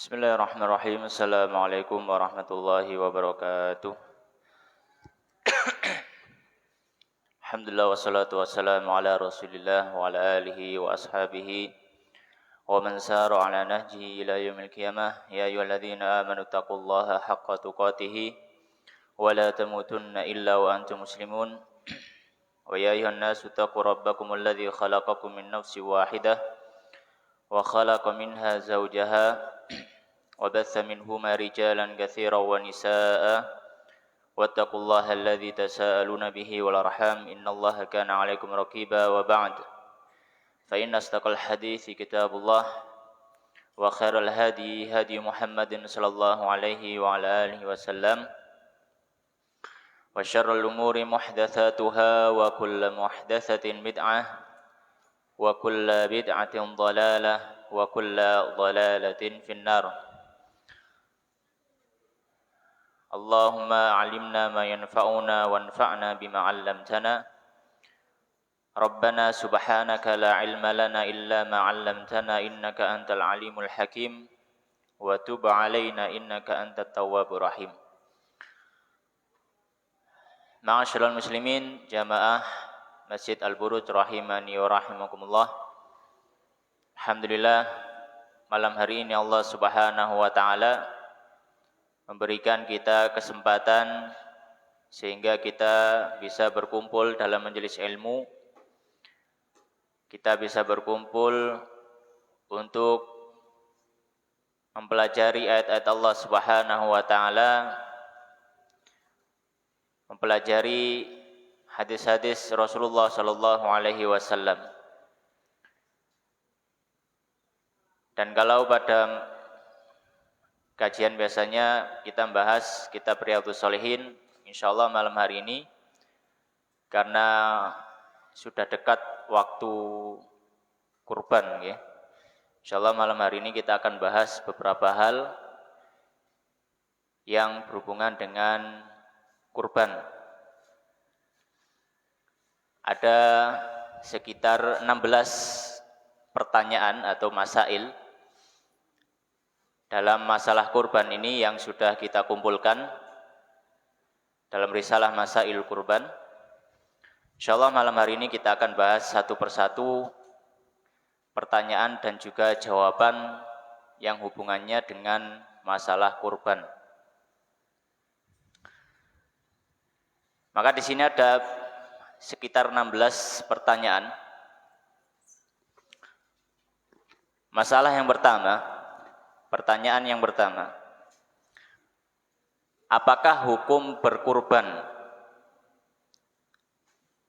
Bismillahirrahmanirrahim. Assalamualaikum warahmatullahi wabarakatuh. Alhamdulillah wassalatu wassalamu ala Rasulillah wa ala alihi wa ashabihi wa man sara ala nahjihi ila yaumil qiyamah. Ya ayyuhalladzina amanu taqullaha haqqa tuqatih wa la tamutunna illa wa antum muslimun. Wa ya ayyuhan nasu taqu rabbakumul ladzi khalaqakum min nafsin wahidah wa khalaqa minha zawjaha وبث منهما رجالا كثيرا ونساء واتقوا الله الذي تساءلون به والأرحام إن الله كان عليكم رقيبا وبعد فإن أصدق الحديث كتاب الله وخير الهدي هدي محمد صلى الله عليه وعلى آله وسلم وشر الأمور محدثاتها وكل محدثة بدعة وكل بدعة ضلالة وكل ضلالة في النار. Allahumma alimna ma yanfa'una wanfa'na bima 'allamtana. Rabbana subhanaka la ilma lana illa ma 'allamtana innaka antal alimul hakim wa tub 'alaina innaka antat tawwabur rahim. Ma'asyiral muslimin, jamaah Masjid Al-Buruj rahimani wa rahimakumullah. Alhamdulillah, malam hari ini Allah Subhanahu wa taala memberikan kita kesempatan sehingga kita bisa berkumpul dalam majelis ilmu. Kita bisa berkumpul untuk mempelajari ayat-ayat Allah Subhanahu wa taala, mempelajari hadis-hadis Rasulullah sallallahu alaihi wasallam. Dan kalau pada kajian biasanya kita membahas kitab Riyadhus Shalihin, insyaallah malam hari ini karena sudah dekat waktu kurban ya. Insyaallah malam hari ini kita akan bahas beberapa hal yang berhubungan dengan kurban. Ada sekitar 16 pertanyaan atau masail dalam masalah kurban ini yang sudah kita kumpulkan dalam risalah Masail Kurban. Insyaallah malam hari ini kita akan bahas satu persatu pertanyaan dan juga jawaban yang hubungannya dengan masalah kurban. Maka di sini ada sekitar 16 pertanyaan. Pertanyaan yang pertama, apakah hukum berkurban?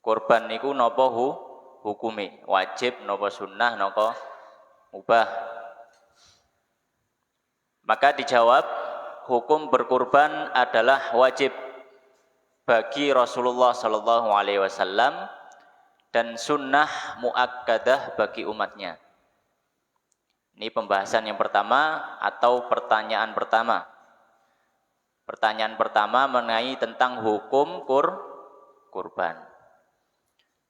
Kurban niku napa hukume? Wajib napa sunnah napa mubah? Maka dijawab, hukum berkurban adalah wajib bagi Rasulullah sallallahu alaihi wasallam dan sunnah muakkadah bagi umatnya. Ini pembahasan yang pertama atau pertanyaan pertama. Pertanyaan pertama mengenai tentang hukum kurban.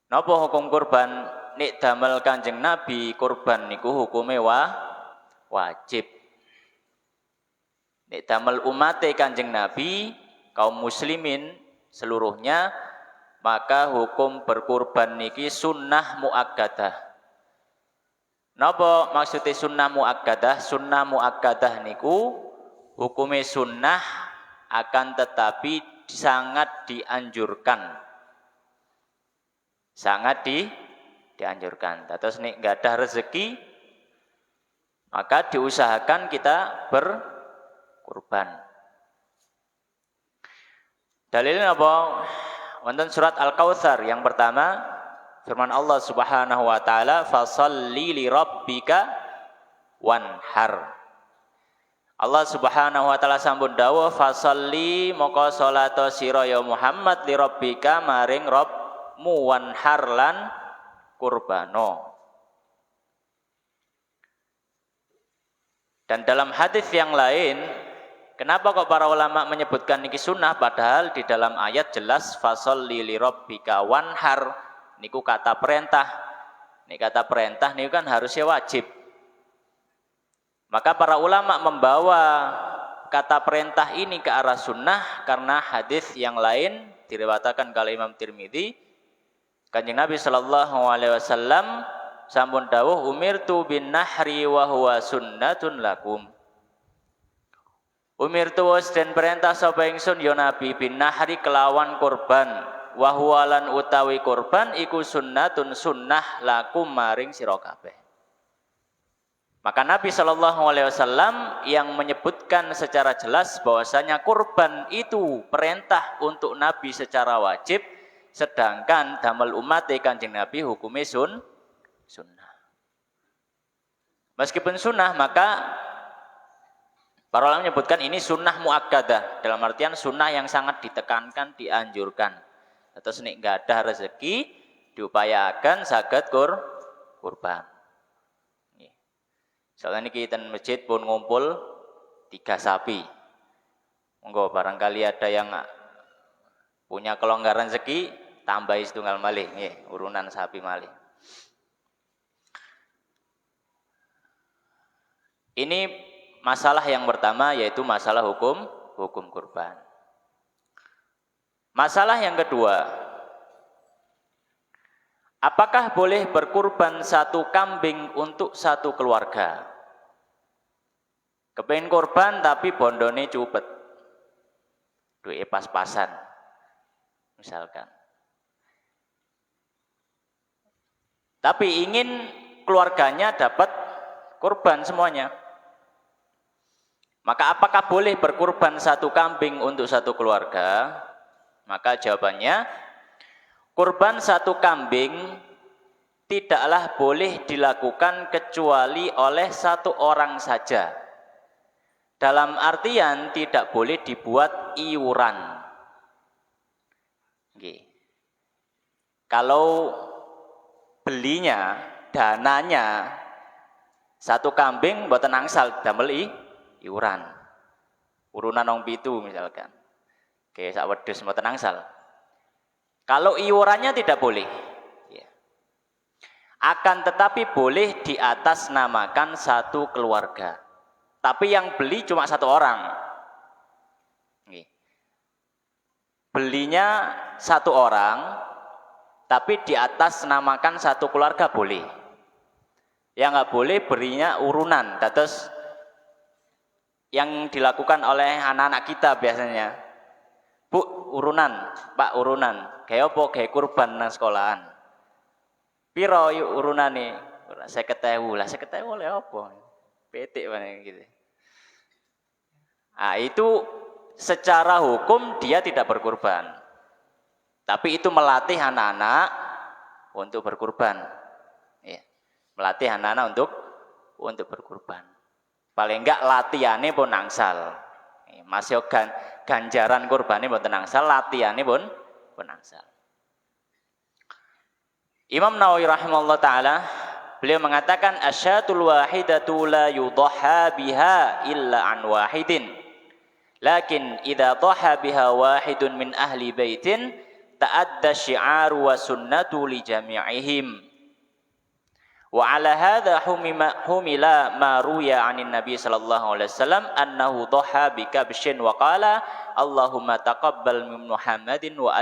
Napa hukum kurban? Nek damel Kanjeng Nabi kurban niku hukume wajib. Nek damel umate Kanjeng Nabi, kaum muslimin seluruhnya, maka hukum berkurban niki sunnah muakkadah. Napa maksudnya sunnah muakkadah? Sunnah muakkadah niku hukume sunnah akan tetapi sangat dianjurkan. Sangat dianjurkan. Terus nek enggak ada rezeki maka diusahakan kita berkurban. Dalilnya apa? Wonten surat Al-Kautsar yang pertama, firman Allah Subhanahu wa taala, "Fasholli li rabbika wanhar." Allah Subhanahu wa taala sampun dawuh, "Fasholli moko salata sira ya Muhammad li rabbika maring Rabbmu wanhar lan kurbano." Dan dalam hadis yang lain, kenapa kok para ulama menyebutkan niki sunnah padahal di dalam ayat jelas fasholli li rabbika wanhar niku kata perintah. Nek kata perintah niku kan harusnya wajib. Maka para ulama membawa kata perintah ini ke arah sunnah karena hadis yang lain diriwayatkan oleh Imam Tirmidzi. Kanjeng Nabi sallallahu alaihi wasallam sampun dawuh umirtu bin nahri wa huwa sunnatun lakum. Umirtu was den perintah sapa ingsun ya Nabi bin nahri kelawan kurban wa huwa lan utawi kurban iku sunnatun sunnah lakum maring sira kabeh. Maka Nabi Shallallahu Alaihi Wasallam yang menyebutkan secara jelas bahwasanya kurban itu perintah untuk Nabi secara wajib, sedangkan damel umat Kanjeng Nabi hukumnya sunnah. Meskipun sunnah, maka para ulama menyebutkan ini sunnah muakkadah, dalam artian sunnah yang sangat ditekankan, dianjurkan. Terus nek nggak ada rezeki, diupayakan saged kurban. Soalnya ini kita masjid pun ngumpul 3 sapi. Monggo barangkali ada yang punya kelonggaran rezeki, tambahi setunggal malih, urunan sapi malih. Ini masalah yang pertama yaitu masalah hukum kurban. Masalah yang kedua, apakah boleh berkurban satu kambing untuk satu keluarga? Kepengin kurban tapi bondone cupet, duwe pas-pasan, misalkan. Tapi ingin keluarganya dapat kurban semuanya. Maka apakah boleh berkurban satu kambing untuk satu keluarga? Maka jawabannya, kurban satu kambing tidaklah boleh dilakukan kecuali oleh satu orang saja. Dalam artian tidak boleh dibuat iuran. Kalau belinya, dananya satu kambing mboten angsal damel iuran. Urunan wong 7 misalkan. Kayak sak wedhus mboten angsal. Kalau iurannya tidak boleh. Akan tetapi boleh diatasnamakan satu keluarga. Tapi yang beli cuma satu orang. Belinya satu orang, tapi diatasnamakan satu keluarga boleh. Yang nggak boleh berinya urunan. Terus yang dilakukan oleh anak-anak kita biasanya, Bu, urunan, Pak, urunan. Kayak apa? Kayak kurban nang sekolahan. Piro yuk urunan nih? 50.000 lah, 50.000 oleh apa? Petik mana gitu. Itu secara hukum dia tidak berkurban. Tapi itu melatih anak-anak untuk berkurban. Melatih anak-anak untuk berkurban. Paling enggak latihannya pun angsal. Masih ganjaran kurbannya pun angsal, latihannya pun angsal. Imam Nawawi rahimahullah taala beliau mengatakan asyatul wahidatu la yudhha biha illa an wahidin. Lakin idza dhaha biha wahidun min ahli baitin ta'adda syi'aru wa sunnatu li jami'ihim. Wa ala hadha humila ma ruya 'anin nabi sallallahu alaihi wasallam annahu dhaha bi kabshin wa qala Allahumma taqabbal min Muhammadin wa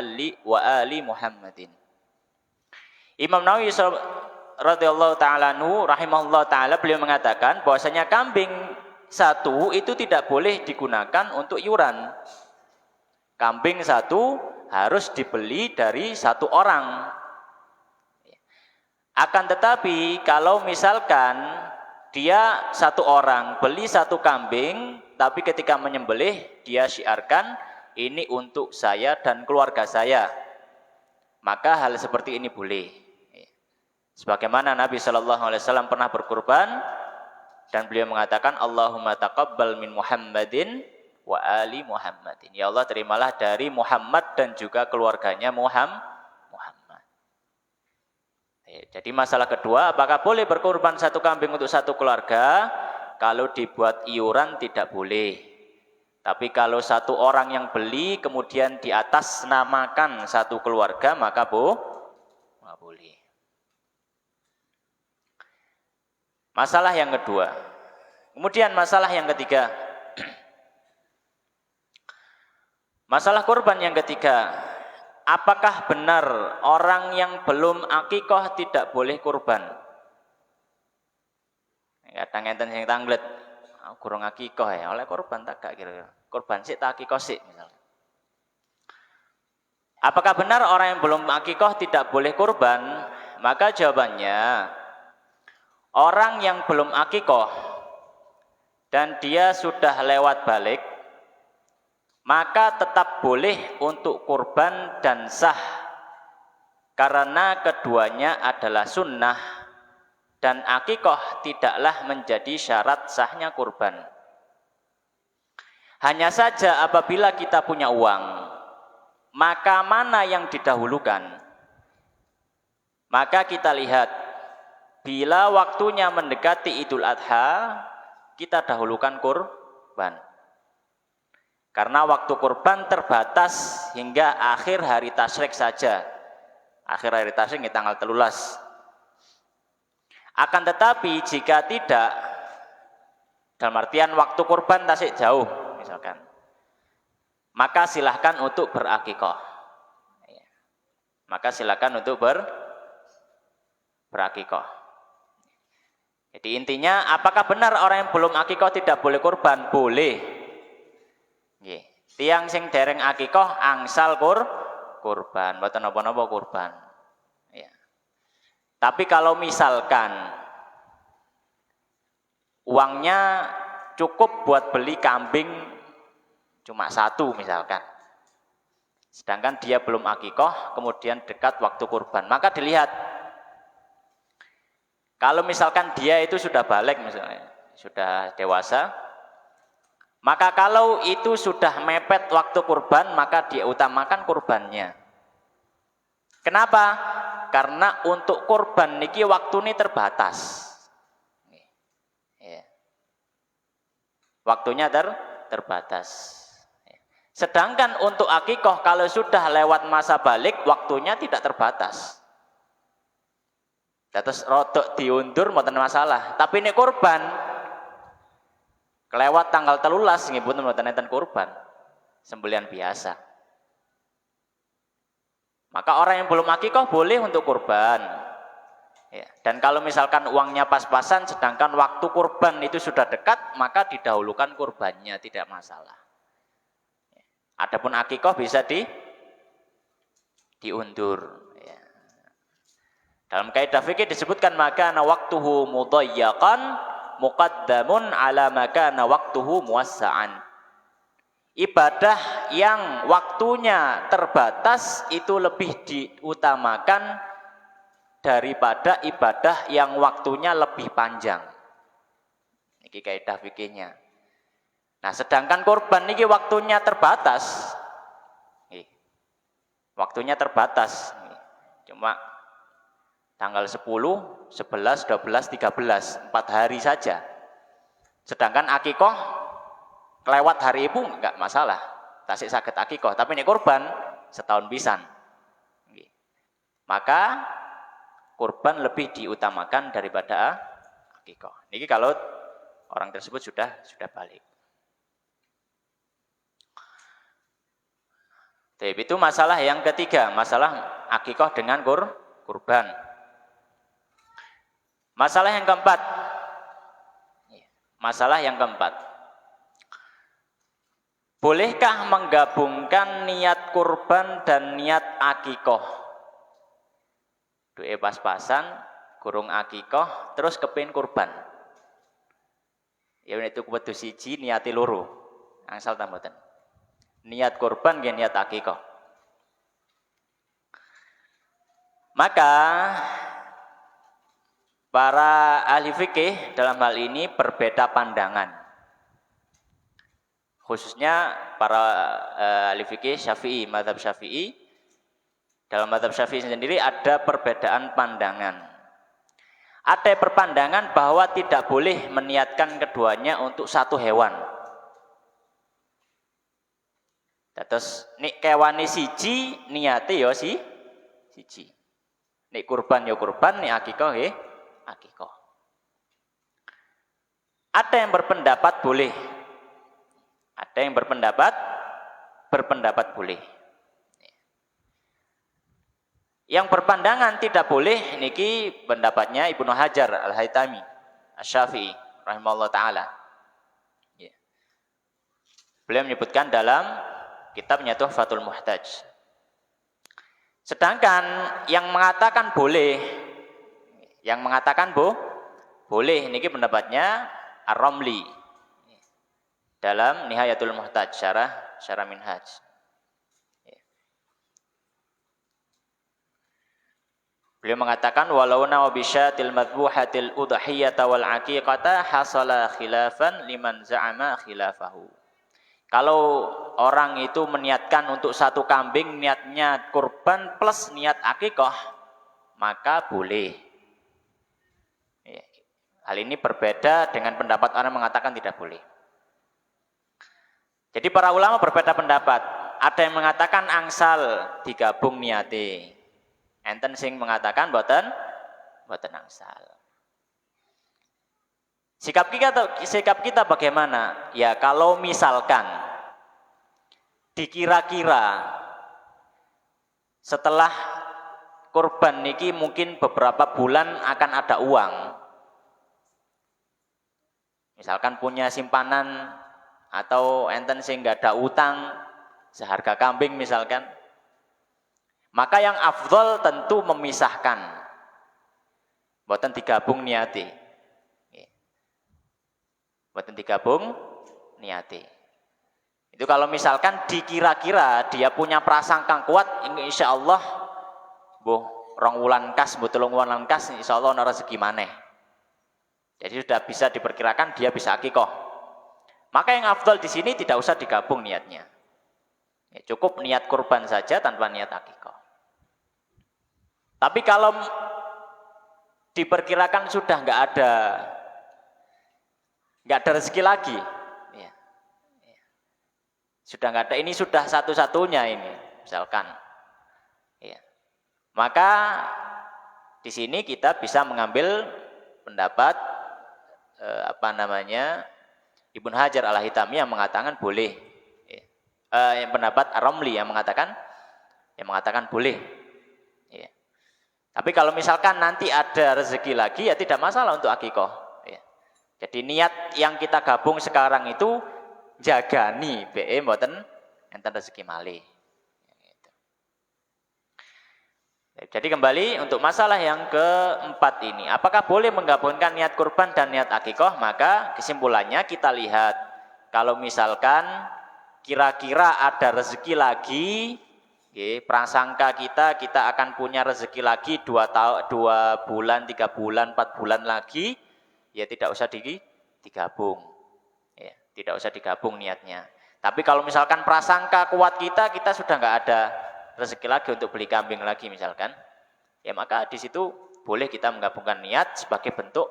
ali Muhammadin. Imam Nawawi radhiyallahu ta'ala anhu rahimahullah ta'ala beliau mengatakan bahwasanya kambing satu itu tidak boleh digunakan untuk iuran. Kambing satu harus dibeli dari satu orang. Akan tetapi kalau misalkan dia satu orang beli satu kambing, tapi ketika menyembelih dia syiarkan ini untuk saya dan keluarga saya, maka hal seperti ini boleh. Sebagaimana Nabi Shallallahu Alaihi Wasallam pernah berkurban dan beliau mengatakan Allahumma taqabbal min Muhammadin wa ali Muhammadin. Ya Allah, terimalah dari Muhammad dan juga keluarganya Muhammad. Jadi masalah kedua, apakah boleh berkurban satu kambing untuk satu keluarga? Kalau dibuat iuran tidak boleh. Tapi kalau satu orang yang beli kemudian di atas namakan satu keluarga maka boleh. Masalah yang kedua, Kemudian masalah yang ketiga. Masalah kurban yang ketiga. Apakah benar orang yang belum akikoh tidak boleh kurban? Kadang enten sing tanglet, kurang akikoh ya, oleh kurban tak gak kira-kira. Kurban sik tak akikoh sik misalnya. Apakah benar orang yang belum akikoh tidak boleh kurban? Maka jawabannya, orang yang belum akikoh dan dia sudah lewat balik, maka tetap boleh untuk kurban dan sah, karena keduanya adalah sunnah dan akikoh tidaklah menjadi syarat sahnya kurban. Hanya saja apabila kita punya uang, maka mana yang didahulukan? Maka kita lihat, bila waktunya mendekati Idul Adha, kita dahulukan kurban. Karena waktu kurban terbatas hingga akhir hari tasyrik saja. Akhir hari tasyrik di tanggal 13. Akan tetapi jika tidak, dalam artian waktu kurban tasik jauh misalkan, maka silahkan untuk berakikoh. Maka silahkan untuk berakikoh. Jadi intinya, apakah benar orang yang belum akikoh tidak boleh kurban? Boleh. Tiang sing dereng akikoh angsal kurban, mboten napa-napa kurban. Ya. Tapi kalau misalkan uangnya cukup buat beli kambing cuma satu misalkan, sedangkan dia belum akikoh, kemudian dekat waktu kurban, maka dilihat. Kalau misalkan dia itu sudah balik misalnya, sudah dewasa, maka kalau itu sudah mepet waktu kurban, maka dia utamakan kurbannya. Kenapa? Karena untuk kurban niki waktu ini terbatas. Waktunya terbatas. Sedangkan untuk akikoh kalau sudah lewat masa balik, waktunya tidak terbatas. Terus rodok diundur mboten masalah. Tapi ini kurban kelewat tanggal 13 nggih pun mboten enten kurban. Sembelihan biasa. Maka orang yang belum akikoh boleh untuk kurban. Ya, dan kalau misalkan uangnya pas-pasan sedangkan waktu kurban itu sudah dekat, maka didahulukan kurbannya, tidak masalah. Ya. Adapun akikoh bisa diundur. Ya. Dalam kaidah fikih disebutkan maka waktuhu mudayyakan muqaddamun ala makana waktuhu muwassa'an. Ibadah yang waktunya terbatas itu lebih diutamakan daripada ibadah yang waktunya lebih panjang. Ini kaidah fikihnya. Nah, sedangkan kurban ini waktunya terbatas. Waktunya terbatas. Cuma tanggal 10, 11, 12, 13, 4 hari saja. Sedangkan akikoh kelewat hari itu enggak masalah. Tasik sakit akikoh, tapi ini kurban setahun pisan. Maka kurban lebih diutamakan daripada akikoh. Ini kalau orang tersebut sudah balik. Tapi itu masalah yang ketiga, masalah akikoh dengan kurban. Masalah yang keempat. Masalah yang keempat. Bolehkah menggabungkan niat kurban dan niat akikoh? Duwe pas-pasan, kurung akikoh, terus kepin kurban. Ya itu kudu siji niati loro. Angsal tamboten. Niat kurban nggih niat akikoh. Maka para ahli fikih dalam hal ini berbeda pandangan. Khususnya para ahli fikih Syafi'i, mazhab Syafi'i. Dalam mazhab Syafi'i sendiri ada perbedaan pandangan. Ada perpandangan bahwa tidak boleh meniatkan keduanya untuk satu hewan. Terus nek kewane siji niate ya siji. Nek kurban ya kurban, nek akikoh nggih akikoh. Ada yang berpendapat boleh. Ada yang berpendapat boleh. Yang berpandangan tidak boleh niki pendapatnya Ibnu Hajar Al-Haytami Asy-Syafi'i rahimahullah taala. Ya. Beliau menyebutkan dalam kitabnya Tuhfatul Muhtaj. Sedangkan yang mengatakan boleh, boleh niki pendapatnya Ar-Ramli dalam Nihayatul Muhtaj syarah Minhaj. Beliau mengatakan walau nawa bisyatil madbuhatil udhiyata wal aqiqata hasala khilafan liman za'ama khilafahu. Kalau orang itu meniatkan untuk satu kambing niatnya kurban plus niat akikah, maka boleh. Hal ini berbeda dengan pendapat orang mengatakan tidak boleh. Jadi para ulama berbeda pendapat. Ada yang mengatakan angsal digabung niate. Enten sing mengatakan boten angsal. Sikap kita bagaimana? Ya kalau misalkan dikira-kira setelah kurban niki mungkin beberapa bulan akan ada uang. Misalkan punya simpanan atau enten sing nggak ada utang seharga kambing misalkan, maka yang afdol tentu memisahkan, boten digabung niati, boten digabung niati. Itu kalau misalkan dikira-kira dia punya prasangka kuat, insya Allah, rong wulan kas, telung wulan kas, insya Allah ana rezeki maneh. Jadi sudah bisa diperkirakan dia bisa akikoh. Maka yang afdal di sini tidak usah digabung niatnya. Ya, cukup niat kurban saja tanpa niat akikoh. Tapi kalau diperkirakan sudah nggak ada rezeki lagi, ya. Sudah nggak ada, ini sudah satu-satunya ini, misalkan. Ya. Maka di sini kita bisa mengambil pendapat Ibnu Hajar Al-Haytami yang mengatakan boleh. Yang pendapat Ar-Ramli yang mengatakan boleh. Ya. Tapi kalau misalkan nanti ada rezeki lagi ya tidak masalah untuk akikoh. Ya. Jadi niat yang kita gabung sekarang itu jagani mboten enten rezeki malih. Jadi kembali untuk masalah yang keempat ini, apakah boleh menggabungkan niat kurban dan niat akikoh? Maka kesimpulannya kita lihat, kalau misalkan kira-kira ada rezeki lagi, prasangka kita akan punya rezeki lagi 2 bulan, 3 bulan, 4 bulan lagi, ya tidak usah digabung, ya, tidak usah digabung niatnya. Tapi kalau misalkan prasangka kuat kita sudah nggak ada rezeki lagi untuk beli kambing lagi misalkan, ya maka di situ boleh kita menggabungkan niat sebagai bentuk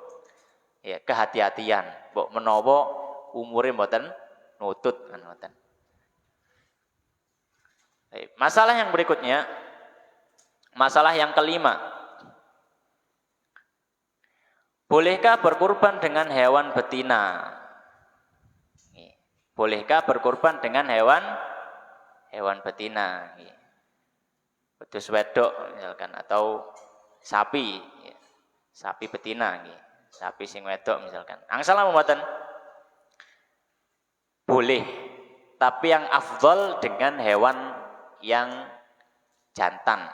ya kehati-hatian. Mbok menawa umure mboten nutut kan mboten. Masalah yang berikutnya, masalah yang kelima. Bolehkah berkurban dengan hewan betina? Bolehkah berkurban dengan hewan betina? Wedhus wedok misalkan, atau sapi betina, sapi sing wedok misalkan. Angsal mboten? Boleh, tapi yang afdol dengan hewan yang jantan.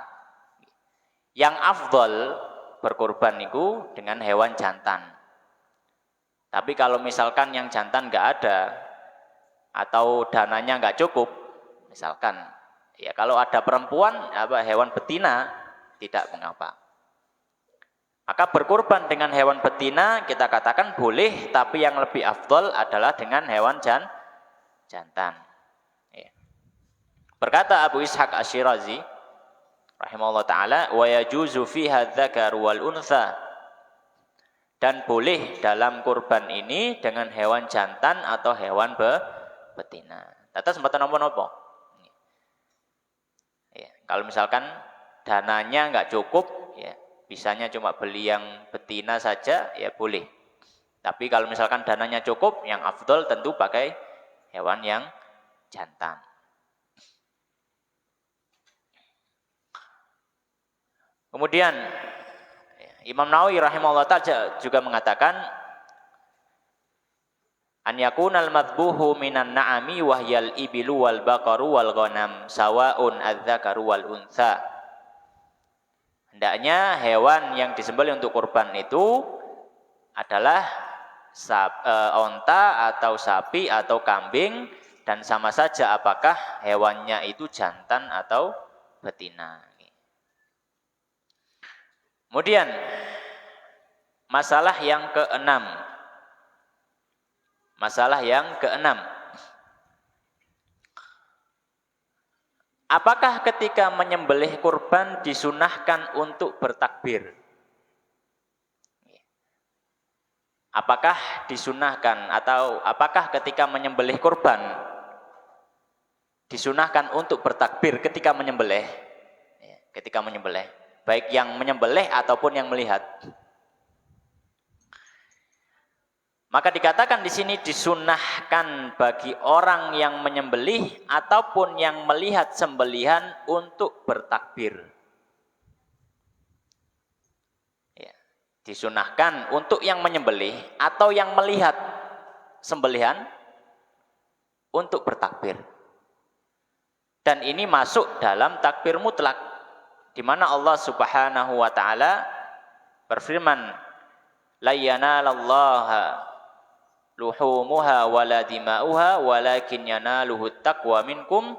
Yang afdol berkurban niku dengan hewan jantan. Tapi kalau misalkan yang jantan nggak ada atau dananya nggak cukup, misalkan ya kalau ada perempuan hewan betina tidak mengapa. Maka berkurban dengan hewan betina kita katakan boleh, tapi yang lebih afdol adalah dengan hewan jantan. Ya. Berkata Abu Ishaq Asy-Syirazi rahimahullah taala, wa yajuzu fiha dzakar wal untha, dan boleh dalam kurban ini dengan hewan jantan atau hewan betina. Tata sempatan napa-napa. Ya, kalau misalkan dananya nggak cukup, ya bisanya cuma beli yang betina saja, ya boleh. Tapi kalau misalkan dananya cukup, yang afdol tentu pakai hewan yang jantan. Kemudian Imam Nawawi rahimahullah ta'ala juga mengatakan an yakunal madbuhu minan na'ami wahyal ibilu wal baqaru wal ghanam sawaun adzakaru wal untha. Hendaknya hewan yang disembelih untuk kurban itu adalah onta atau sapi atau kambing, dan sama saja apakah hewannya itu jantan atau betina. Kemudian masalah yang keenam. Apakah ketika menyembelih kurban disunahkan untuk bertakbir? Apakah disunahkan atau apakah ketika menyembelih kurban disunahkan untuk bertakbir ketika menyembelih? Ketika menyembelih, baik yang menyembelih ataupun yang melihat. Maka dikatakan di sini disunahkan bagi orang yang menyembelih ataupun yang melihat sembelihan untuk bertakbir. Ya, disunahkan untuk yang menyembelih atau yang melihat sembelihan untuk bertakbir. Dan ini masuk dalam takbir mutlak, di mana Allah Subhanahu wa taala berfirman, la yanalallaha luhumuha wala dima'uha walakin yanaluhu taqwa minkum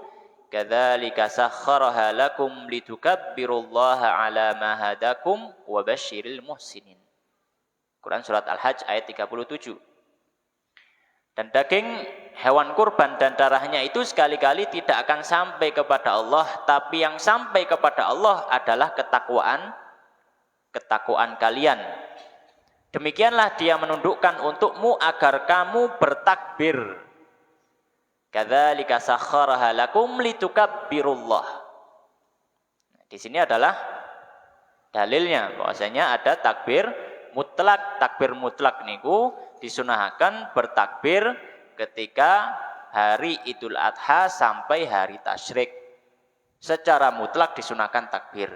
kadzalika sakhkharaha lakum litukabbirullaha ala ma hadakum wa basyiril muhsinin. Quran surat Al-Hajj ayat 37. Dan daging hewan kurban dan darahnya itu sekali-kali tidak akan sampai kepada Allah, tapi yang sampai kepada Allah adalah ketakwaan kalian. Demikianlah dia menundukkan untukmu agar kamu bertakbir. Kadzalika sakhkharaha lakum litukabbirullah. Di sini adalah dalilnya bahwasanya ada takbir mutlak. Takbir mutlak niku disunahkan bertakbir ketika hari Idul Adha sampai hari Tasyrik. Secara mutlak disunahkan takbir.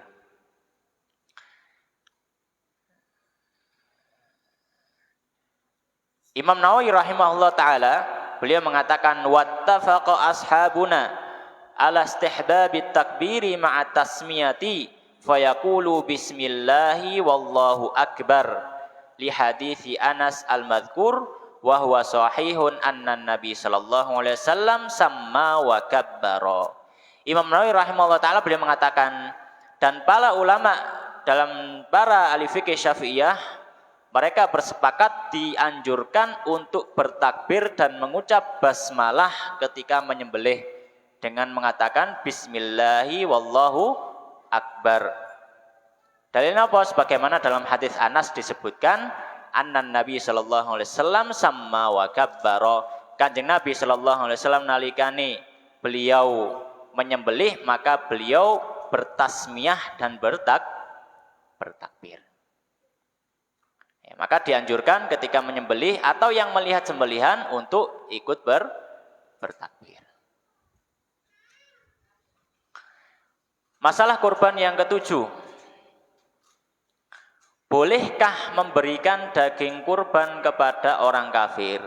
Imam Nawawi rahimahullah ta'ala, beliau mengatakan wattafaqa ashabuna ala istihbabit takbiri ma'a tasmiyati fayaqulu bismillahi wallahu akbar li hadithi Anas al-madhkur wa huwa sahihun anna nabi sallallahu alaihi wasallam samma wa kabbara. Imam Nawawi rahimahullah ta'ala beliau mengatakan, dan para ulama dalam para ahli fikih Syafi'iyah mereka bersepakat dianjurkan untuk bertakbir dan mengucap basmalah ketika menyembelih dengan mengatakan bismillahi wallahu akbar. Dalilnya apa? Sebagaimana dalam hadis Anas disebutkan, annan Nabi sallallahu alaihi wasallam samma wa kabbara. Kanjeng Nabi sallallahu alaihi wasallam nalikane beliau menyembelih maka beliau bertasmiyah dan bertakbir. Maka dianjurkan ketika menyembelih atau yang melihat sembelihan untuk ikut bertakbir. Masalah kurban yang ketujuh. Bolehkah memberikan daging kurban kepada orang kafir?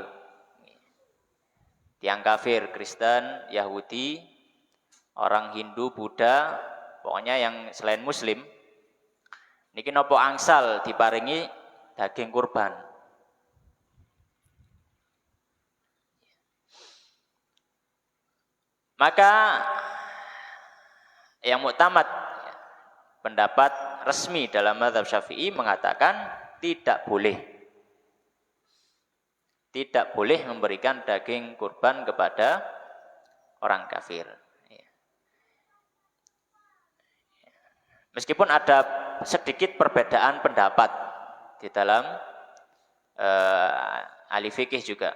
Tiang kafir, Kristen, Yahudi, orang Hindu, Buddha, pokoknya yang selain Muslim. Niki nopo angsal diparingi daging kurban. Maka yang muktamad, pendapat resmi dalam mazhab Syafi'i mengatakan tidak boleh memberikan daging kurban kepada orang kafir. Meskipun ada sedikit perbedaan pendapat di dalam ahli fikih juga.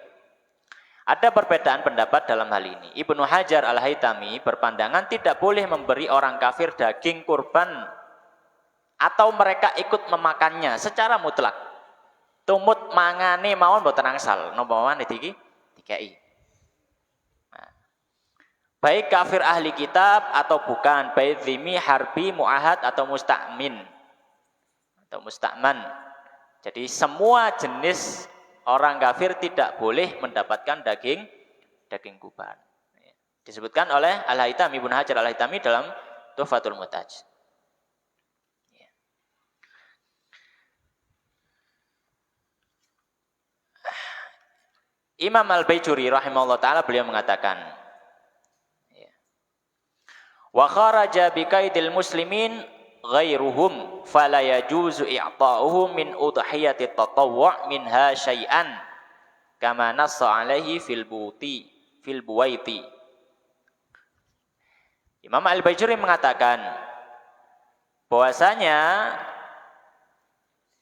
Ada perbedaan pendapat dalam hal ini. Ibnu Hajar al-Haytami berpandangan tidak boleh memberi orang kafir daging kurban atau mereka ikut memakannya secara mutlak. Tumut mangane mawon mboten angsal, napa mawon dikei. Nah, baik kafir ahli kitab atau bukan, baik zimmi, harbi, muahad atau musta'min atau musta'man. Jadi semua jenis orang kafir tidak boleh mendapatkan daging kurban. Disebutkan oleh Al-Haythami, Ibnu Hajar Al-Haythami dalam Tuhfatul Muhtaj. Imam Al-Baijuri rahimahullah ta'ala beliau mengatakan, wa kharaja biqaidil muslimin ghairuhum fala yajuzu i'ta'uhum min udhiyati tatawwu' minha syai'an kama nassa alaihi fil buwaiti. Imam Al-Baijuri mengatakan bahwasanya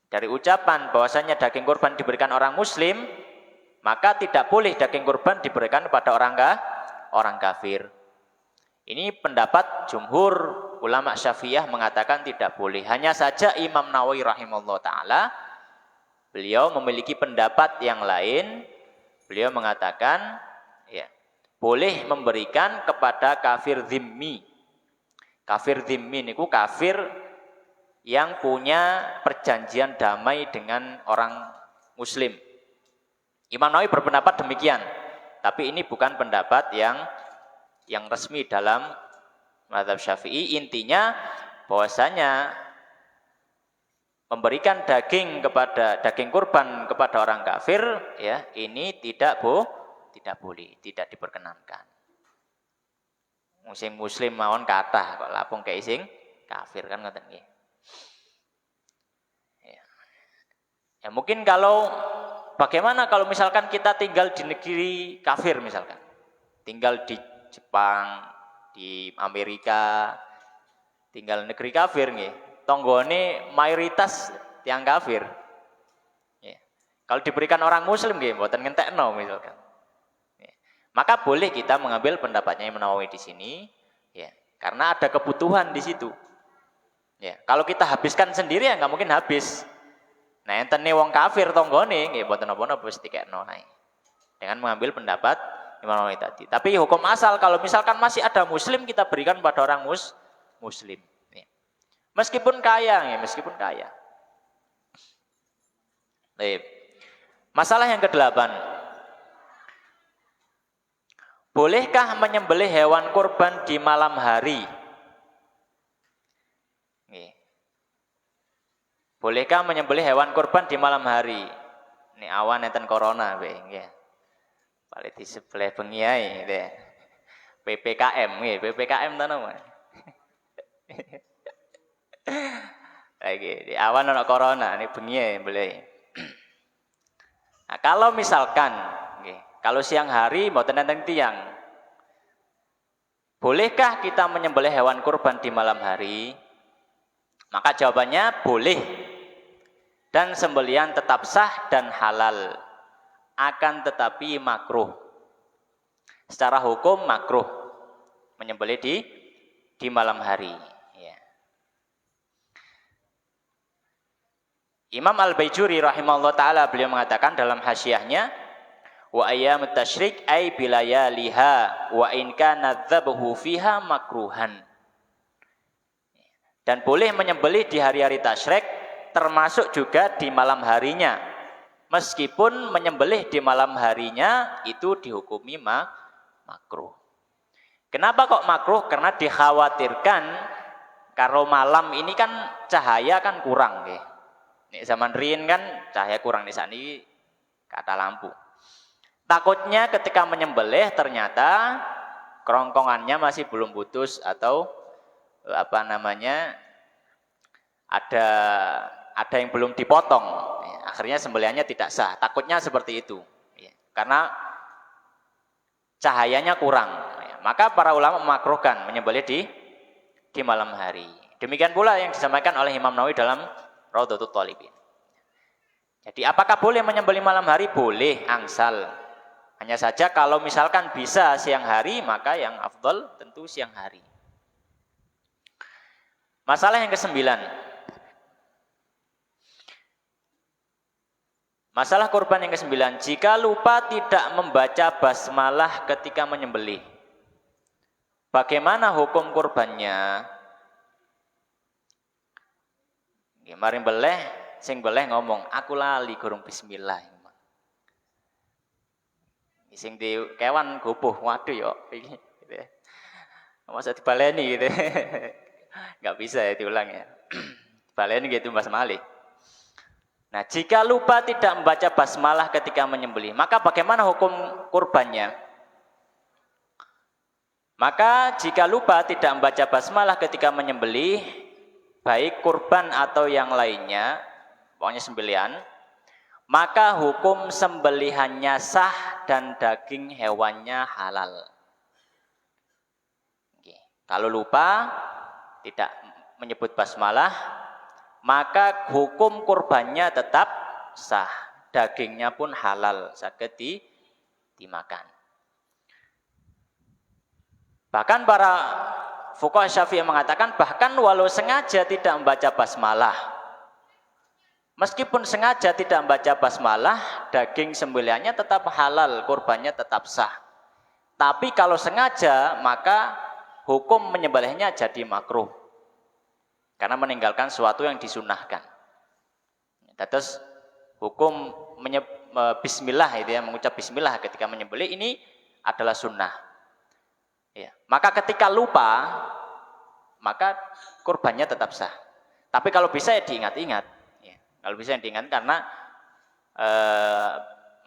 dari ucapan bahwasanya daging kurban diberikan orang muslim, maka tidak boleh daging kurban diberikan kepada orang kafir. Ini pendapat jumhur ulama Syafi'iyah mengatakan tidak boleh. Hanya saja Imam Nawawi rahimahullah ta'ala, beliau memiliki pendapat yang lain. Beliau mengatakan, ya, boleh memberikan kepada kafir zimmi. Kafir zimmi niku kafir yang punya perjanjian damai dengan orang muslim. Imam Nawawi berpendapat demikian, tapi ini bukan pendapat yang resmi dalam mazhab Syafi'i. Intinya bahwasanya memberikan daging kurban kepada orang kafir, ya, ini tidak boleh, tidak diperkenankan. Sing muslim mawon kathah kok lapung kei sing kafir kan ngoten nggih. Ya mungkin bagaimana kalau misalkan kita tinggal di negeri kafir misalkan. Tinggal di Jepang, di Amerika, tinggal negeri kafir nggih. Tonggone mayoritas tiang kafir. Ya. Kalau diberikan orang muslim nggih mboten ngentekno misalkan. Ya. Maka boleh kita mengambil pendapatnya Imam Nawawi di sini, ya. Karena ada kebutuhan di situ. Ya, kalau kita habiskan sendiri ya nggak mungkin habis. Nah, entene wong kafir tonggone nggih mboten napa-napa wis dikekno ae. Dengan mengambil pendapat Imam Nawawi tadi. Tapi hukum asal kalau misalkan masih ada muslim kita berikan pada orang muslim. Ya. Meskipun kaya, ya, meskipun kaya. Baik. Masalah yang ke-8. Bolehkah menyembelih hewan kurban di malam hari? Bolehkah menyembelih hewan kurban di malam hari? Ini awan enten corona nggih. Paling di sebelah bengi ae nggih. PPKM nggih, PPKM ta napa? Lagi di awan ana corona, ini bengi ae boleh. Nah, kalau misalkan nggih, kalau siang hari mboten enten tiang. Bolehkah kita menyembelih hewan kurban di malam hari? Maka jawabannya boleh. Dan sembelihan tetap sah dan halal. Akan tetapi makruh. Secara hukum makruh menyembelih di malam hari. Ya. Imam Al-Baijuri rahimahullah ta'ala beliau mengatakan dalam hasyiahnya, wa ayyamut tasyrik ay bilayaliha wa in kana dzabhu fiha makruhan. Dan boleh menyembelih di hari-hari tasyrik termasuk juga di malam harinya. Meskipun menyembelih di malam harinya itu dihukumi makruh. Kenapa kok makruh? Karena dikhawatirkan kalau malam ini kan cahaya kan kurang nggih. Nek zaman riyin kan cahaya kurang di sana kata lampu. Takutnya ketika menyembelih ternyata kerongkongannya masih belum putus atau ada yang belum dipotong, akhirnya sembelihannya tidak sah. Takutnya seperti itu, karena cahayanya kurang. Maka para ulama memakruhkan menyembelih di malam hari. Demikian pula yang disampaikan oleh Imam Nawawi dalam Raudhatul Thalibin. Jadi apakah boleh menyembelih malam hari? Boleh, angsal. Hanya saja kalau misalkan bisa siang hari, maka yang afdal tentu siang hari. Masalah yang ke-9. Masalah kurban yang ke-9, jika lupa tidak membaca basmalah ketika menyembelih, bagaimana hukum kurbannya? Mari beleh, sing beleh ngomong, aku lali gurung bismillah. Sing di kewan gopoh, waduh yo, gitu ya. Masa dibaleni gitu. Enggak bisa ya diulang ya. Baleni gitu Mas Malik. Nah, jika lupa tidak membaca basmalah ketika menyembelih, maka bagaimana hukum kurbannya? Maka jika lupa tidak membaca basmalah ketika menyembelih, baik kurban atau yang lainnya, pokoknya sembelihan, maka hukum sembelihannya sah dan daging hewannya halal. Oke. Kalau lupa tidak menyebut basmalah, maka hukum kurbannya tetap sah, dagingnya pun halal, saged dimakan. Bahkan para fuqaha Syafi'iyah mengatakan bahkan walau sengaja tidak membaca basmalah, meskipun sengaja tidak membaca basmalah, daging sembelihannya tetap halal, kurbannya tetap sah. Tapi kalau sengaja, maka hukum menyembelihnya jadi makruh. Karena meninggalkan sesuatu yang disunahkan. Terus hukum bismillah itu ya, mengucap bismillah ketika menyembelih ini adalah sunnah. Ya. Maka ketika lupa, maka kurbannya tetap sah. Tapi kalau bisa ya diingat-ingat. Ya. Kalau bisa diingat karena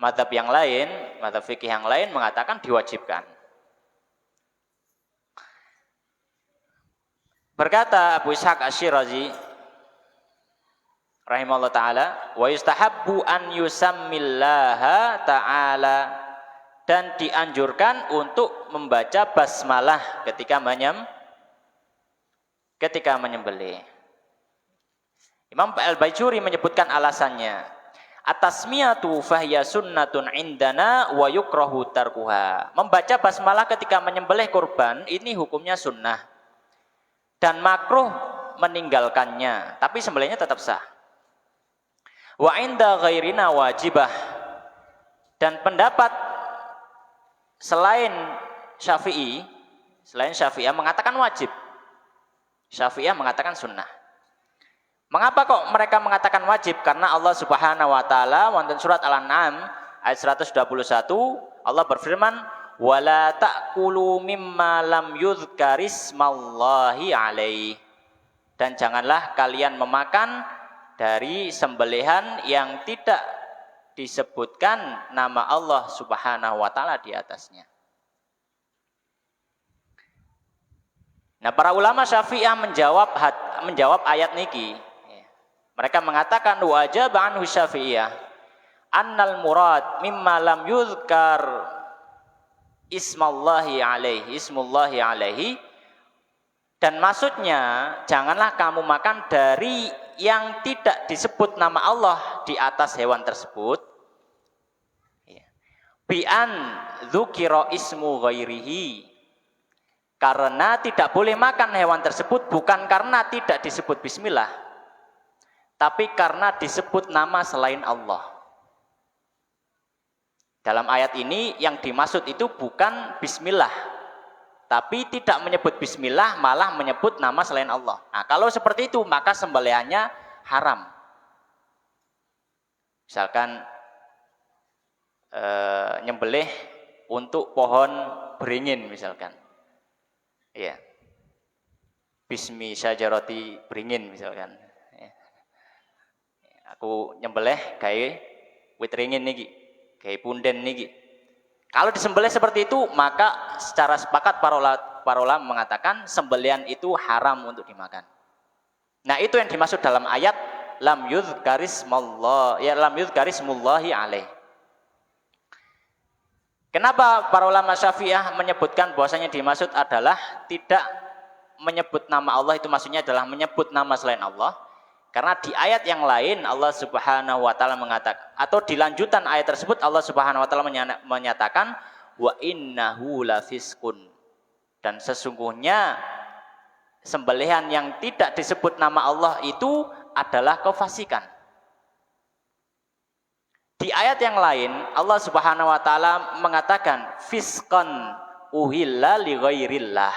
mazhab yang lain, mazhab fikih yang lain mengatakan diwajibkan. Berkata Abu Ishaq Asy-Syirazi rahimahullah taala, wa yustahabbu an yusammillaha taala, dan dianjurkan untuk membaca basmalah ketika menyembelih. Imam Al-Bajuri menyebutkan alasannya, atasmiyatu fahiya sunnatun indana wa yukrahu tarkuha. Membaca basmalah ketika menyembelih kurban ini hukumnya sunnah dan makruh meninggalkannya, tapi sembelihnya tetap sah. Wa inda ghairina wajibah, dan pendapat selain Syafi'iyah mengatakan wajib. Syafi'iyah mengatakan sunnah. Mengapa kok mereka mengatakan wajib? Karena Allah Subhanahu wa taala wonten surat Al-An'am ayat 121 Allah berfirman, wala ta'kulu mimma lam yuzkarismallahi alaihi, dan janganlah kalian memakan dari sembelihan yang tidak disebutkan nama Allah Subhanahu wa taala di atasnya. Nah, para ulama Syafi'iyah menjawab ayat niki. Mereka mengatakan wajib anhu Syafi'iyah annal murad mimma lam yuzkar ismullahi alaihi, dan maksudnya janganlah kamu makan dari yang tidak disebut nama Allah di atas hewan tersebut, bi'an dzukira ismu ghairihi, karena tidak boleh makan hewan tersebut bukan karena tidak disebut bismillah, tapi karena disebut nama selain Allah. Dalam ayat ini yang dimaksud itu bukan bismillah, tapi tidak menyebut bismillah, malah menyebut nama selain Allah. Nah, kalau seperti itu maka sembelihannya haram. Misalkan nyembelih untuk pohon beringin misalkan. Iya. Bismi syajarati beringin misalkan. Ya. Aku nyembelih gawe wit ringin niki, gawe punden niki. Kalau disembelih seperti itu, maka secara sepakat para ulama mengatakan sembelihan itu haram untuk dimakan. Nah, itu yang dimaksud dalam ayat lam yuzkarismullahi alaih. Kenapa para ulama Syafi'iyah menyebutkan bahwasanya dimaksud adalah tidak menyebut nama Allah, itu maksudnya adalah menyebut nama selain Allah? Karena di ayat yang lain Allah Subhanahu wa taala mengatakan, atau di lanjutan ayat tersebut Allah Subhanahu wa taala menyatakan wa innahu lafiskun, dan sesungguhnya sembelihan yang tidak disebut nama Allah itu adalah kefasikan. Di Di ayat yang lain Allah Subhanahu wa taala mengatakan fisqan uhilla li ghairillah.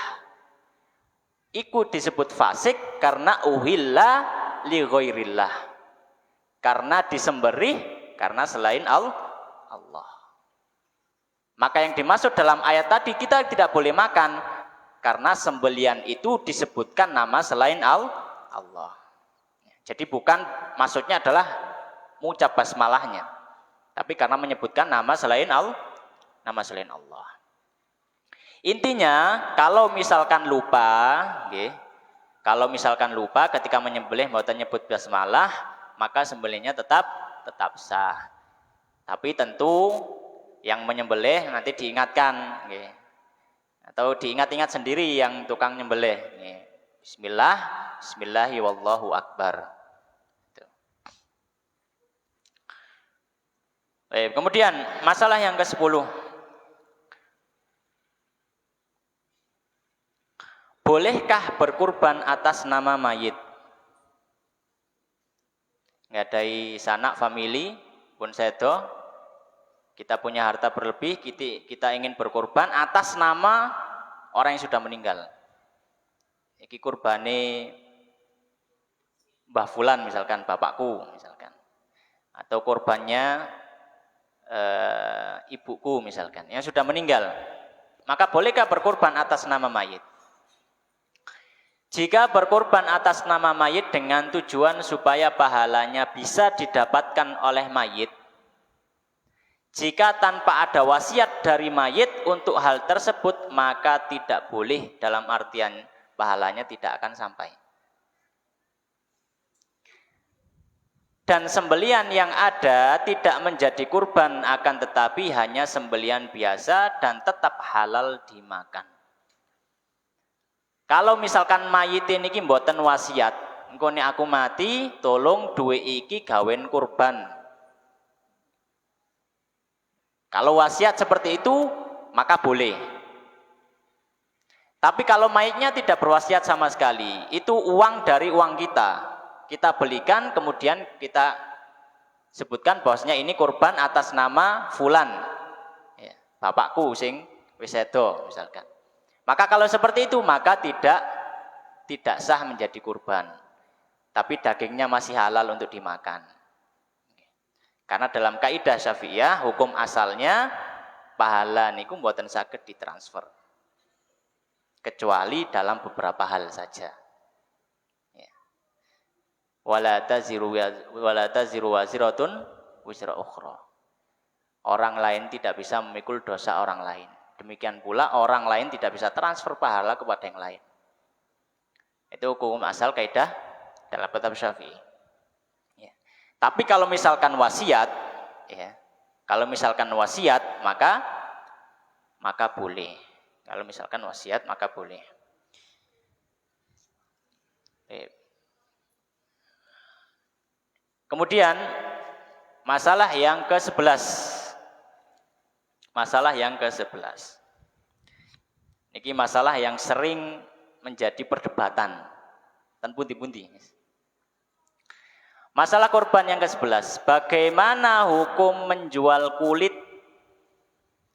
Iku disebut fasik karena uhilla li ghairillah. Karena disembelih karena selain Allah. Maka yang dimaksud dalam ayat tadi kita tidak boleh makan karena sembelian itu disebutkan nama selain Allah. Jadi bukan maksudnya adalah mengucap basmalahnya, tapi karena menyebutkan nama selain Allah. Intinya kalau misalkan lupa ketika menyembelih mboten nyebut basmalah, maka sembelihnya tetap sah. Tapi tentu yang menyembelih nanti diingatkan, atau diingat-ingat sendiri yang tukang nyembelih. Bismillahi wallahu akbar. Kemudian masalah yang ke-10. Bolehkah berkurban atas nama mayit? Ngadai sanak famili pun sedo, kita punya harta berlebih, kita ingin berkorban atas nama orang yang sudah meninggal. Iki kurbane Mbah Fulan misalkan, bapakku misalkan. Atau korbannya ibuku misalkan, yang sudah meninggal. Maka bolehkah berkorban atas nama mayit? Jika berkorban atas nama mayit dengan tujuan supaya pahalanya bisa didapatkan oleh mayit, jika tanpa ada wasiat dari mayit untuk hal tersebut, maka tidak boleh, dalam artian pahalanya tidak akan sampai. Dan sembelian yang ada tidak menjadi kurban, akan tetapi hanya sembelian biasa dan tetap halal dimakan. Kalau misalkan mayit ini mboten wasiat, engko nek aku mati, tolong duwe iki gawen kurban. Kalau wasiat seperti itu, maka boleh. Tapi kalau mayitnya tidak berwasiat sama sekali, itu uang dari uang kita. Kita belikan, kemudian kita sebutkan bahwasanya ini kurban atas nama Fulan. Ya, bapakku sing wis sedo misalkan. Maka kalau seperti itu, maka tidak sah menjadi kurban. Tapi dagingnya masih halal untuk dimakan. Karena dalam kaidah Syafi'iyah, hukum asalnya pahala niku mboten saged ditransfer. Kecuali dalam beberapa hal saja. Ya. Wala taziru waziratun wizra ukhra. Orang lain tidak bisa memikul dosa orang lain. Demikian pula orang lain tidak bisa transfer pahala kepada yang lain. Itu hukum asal kaidah dalam kitab Syafi'i. Tapi kalau misalkan wasiat, maka boleh. Kalau misalkan wasiat, maka boleh. Kemudian masalah yang ke-11. Niki masalah yang sering menjadi perdebatan. Ten pundi-pundi. Masalah korban yang ke-11, bagaimana hukum menjual kulit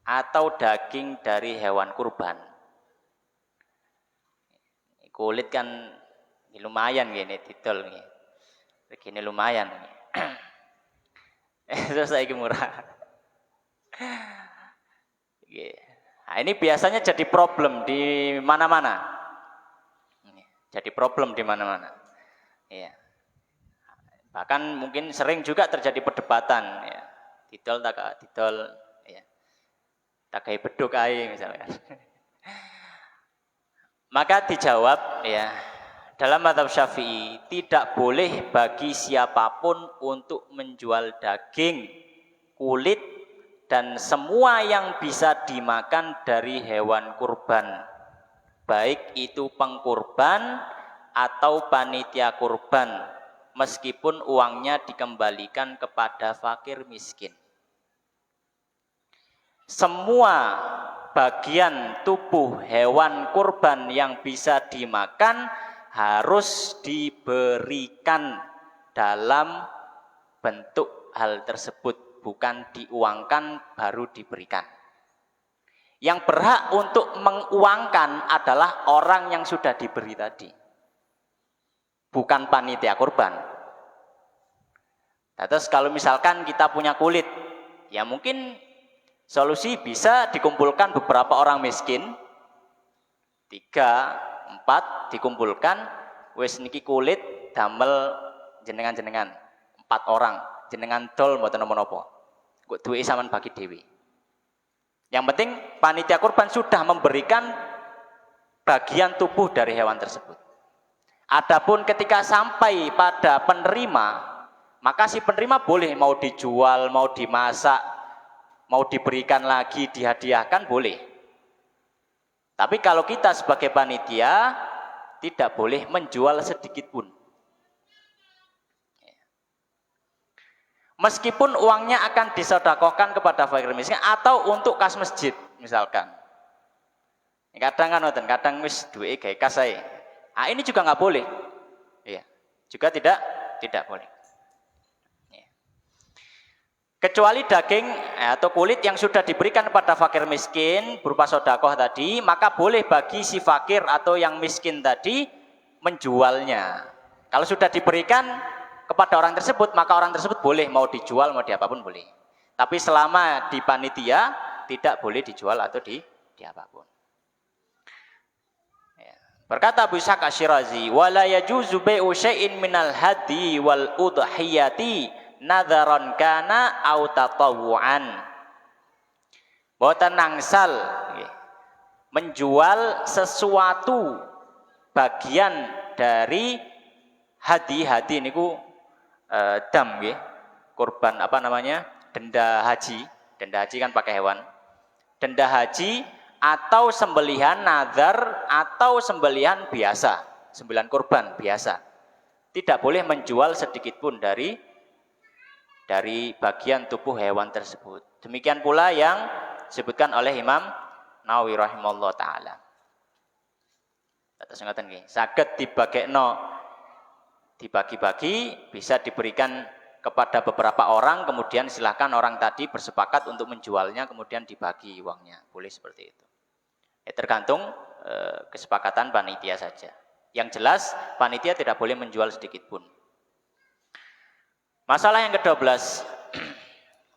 atau daging dari hewan kurban? Kulit kan lumayan gini, didol gini. Begini lumayan. Terus saiki murah. Nah, ini biasanya jadi problem di mana-mana. Jadi problem di mana-mana. Iya. Bahkan mungkin sering juga terjadi perdebatan, ya. Didol tak didol, ya. Tak kayak beduk ae misalkan. Maka dijawab, ya, dalam mazhab Syafi'i tidak boleh bagi siapapun untuk menjual daging, kulit dan semua yang bisa dimakan dari hewan kurban, baik itu pengkurban atau panitia kurban, meskipun uangnya dikembalikan kepada fakir miskin. Semua bagian tubuh hewan kurban yang bisa dimakan harus diberikan dalam bentuk hal tersebut bukan diuangkan baru diberikan. Yang berhak untuk menguangkan adalah orang yang sudah diberi tadi, bukan panitia kurban. Nah, terus kalau misalkan kita punya kulit, ya mungkin solusi bisa dikumpulkan beberapa orang miskin, 3, 4 dikumpulkan, wis niki kulit damel jenengan-jenengan 4 orang, jenengan dol mboten napa-napa. Kok duwe sampean bagi dewi. Yang penting panitia kurban sudah memberikan bagian tubuh dari hewan tersebut. Adapun ketika sampai pada penerima, maka si penerima boleh mau dijual, mau dimasak, mau diberikan lagi, dihadiahkan boleh. Tapi kalau kita sebagai panitia tidak boleh menjual sedikit pun. Meskipun uangnya akan disedekahkan kepada fakir miskin atau untuk kas masjid misalkan. Kadang kadang wis duwe gawe kas ae. Ah, ini juga nggak boleh. Iya. Juga tidak boleh. Ya. Kecuali daging atau kulit yang sudah diberikan kepada fakir miskin berupa sedekah tadi, maka boleh bagi si fakir atau yang miskin tadi menjualnya. Kalau sudah diberikan kepada orang tersebut, maka orang tersebut boleh mau dijual, mau diapapun boleh. Tapi selama di panitia tidak boleh dijual atau diapapun. Ya. Berkata Abu Ishaq Asy-Syirazi, "Wala yajuzu bai'u syai'in minal hadi wal udhiyati nadharan kana au tatawwu'an." Boten nangsal menjual sesuatu bagian dari hadi niku dam nggih, kurban denda haji kan pakai hewan. Denda haji atau sembelihan nazar atau sembelihan biasa, sembelihan kurban biasa. Tidak boleh menjual sedikit pun dari bagian tubuh hewan tersebut. Demikian pula yang disebutkan oleh Imam Nawawi rahimahullah taala. Terus ngoten nggih, saged dibagi-bagi, bisa diberikan kepada beberapa orang, kemudian silakan orang tadi bersepakat untuk menjualnya, kemudian dibagi uangnya, boleh seperti itu. Ya, tergantung kesepakatan panitia saja. Yang jelas panitia tidak boleh menjual sedikit pun. Masalah yang ke-12,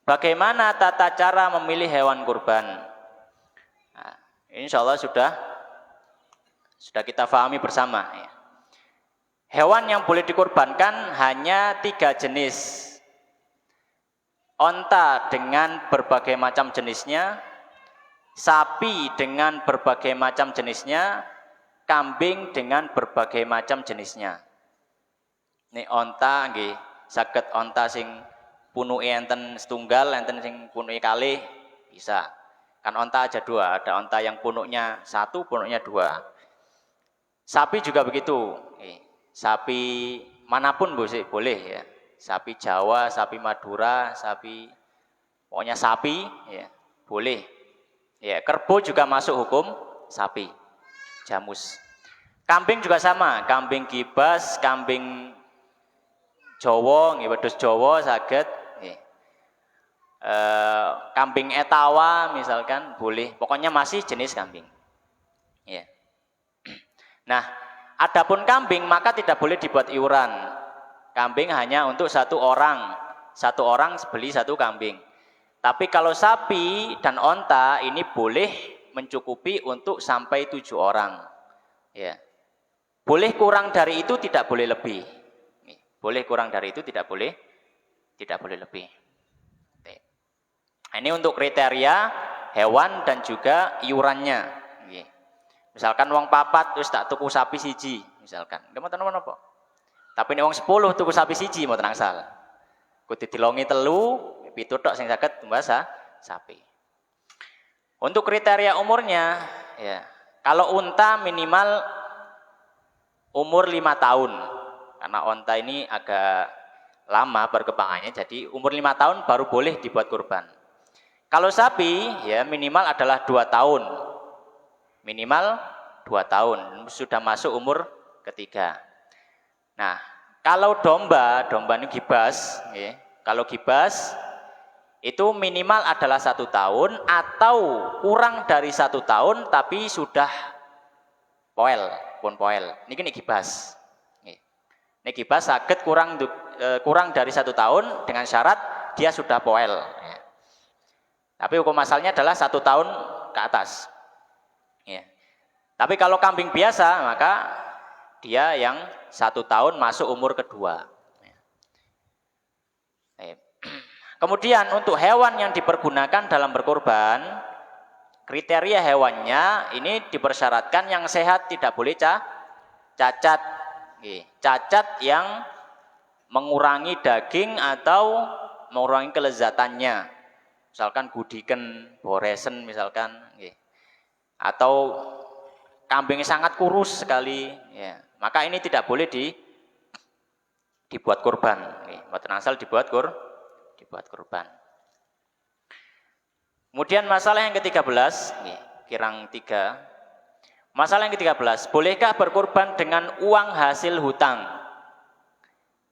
bagaimana tata cara memilih hewan kurban? Nah, insya Allah sudah kita pahami bersama. Ya. Hewan yang boleh dikurbankan hanya 3 jenis. Onta dengan berbagai macam jenisnya, sapi dengan berbagai macam jenisnya, kambing dengan berbagai macam jenisnya. Ini onta nggih, saged onta sing punuke enten setunggal, enten sing punuke kalih, bisa. Kan onta aja 2, ada onta yang punuknya 1, punuknya 2. Sapi juga begitu. Sapi manapun boleh ya. Sapi Jawa, sapi Madura, pokoknya sapi ya, boleh. Ya, kerbau juga masuk hukum sapi. Jamus. Kambing juga sama, kambing kibas, kambing Jawa, nggih wedhus Jawa saged nggih. Kambing etawa misalkan boleh. Pokoknya masih jenis kambing. Ya. Nah, adapun kambing maka tidak boleh dibuat iuran. Kambing hanya untuk 1 orang. 1 orang beli 1 kambing. Tapi kalau sapi dan onta ini boleh mencukupi untuk sampai 7 orang. Ya. Boleh kurang dari itu, tidak boleh lebih. Boleh kurang dari itu, tidak boleh lebih. Ini untuk kriteria hewan dan juga iurannya. Misalkan wong 4 terus tak tuku sapi siji, misalkan. Nggak mau napa. Tapi nek wong 10 tuku sapi siji mboten angsal. Kudu dilongi 3, 7 tok sing saged tumbas sapi. Untuk kriteria umurnya ya, kalau unta minimal umur 5 tahun. Karena unta ini agak lama perkembangannya, jadi umur 5 tahun baru boleh dibuat kurban. Kalau sapi ya minimal adalah 2 tahun. Minimal 2 tahun, sudah masuk umur ketiga. Nah, kalau domba ini gibas, ya. Kalau gibas itu minimal adalah 1 tahun atau kurang dari 1 tahun tapi sudah poel, pun poel. Niki gibas. Niki gibas saged kurang dari 1 tahun dengan syarat dia sudah poel. Tapi hukum asalnya adalah 1 tahun ke atas. Ya. Tapi kalau kambing biasa maka dia yang 1 tahun masuk umur kedua. Kemudian untuk hewan yang dipergunakan dalam berkurban, kriteria hewannya ini dipersyaratkan yang sehat, tidak boleh cacat. Cacat yang mengurangi daging atau mengurangi kelezatannya. Misalkan gudiken, boresen misalkan. Atau kambingnya sangat kurus sekali. Maka ini tidak boleh dibuat kurban. Mboten asal dibuat kurban. Kemudian masalah yang ke-13, kirang 3. Masalah yang ke-13, bolehkah berkurban dengan uang hasil hutang?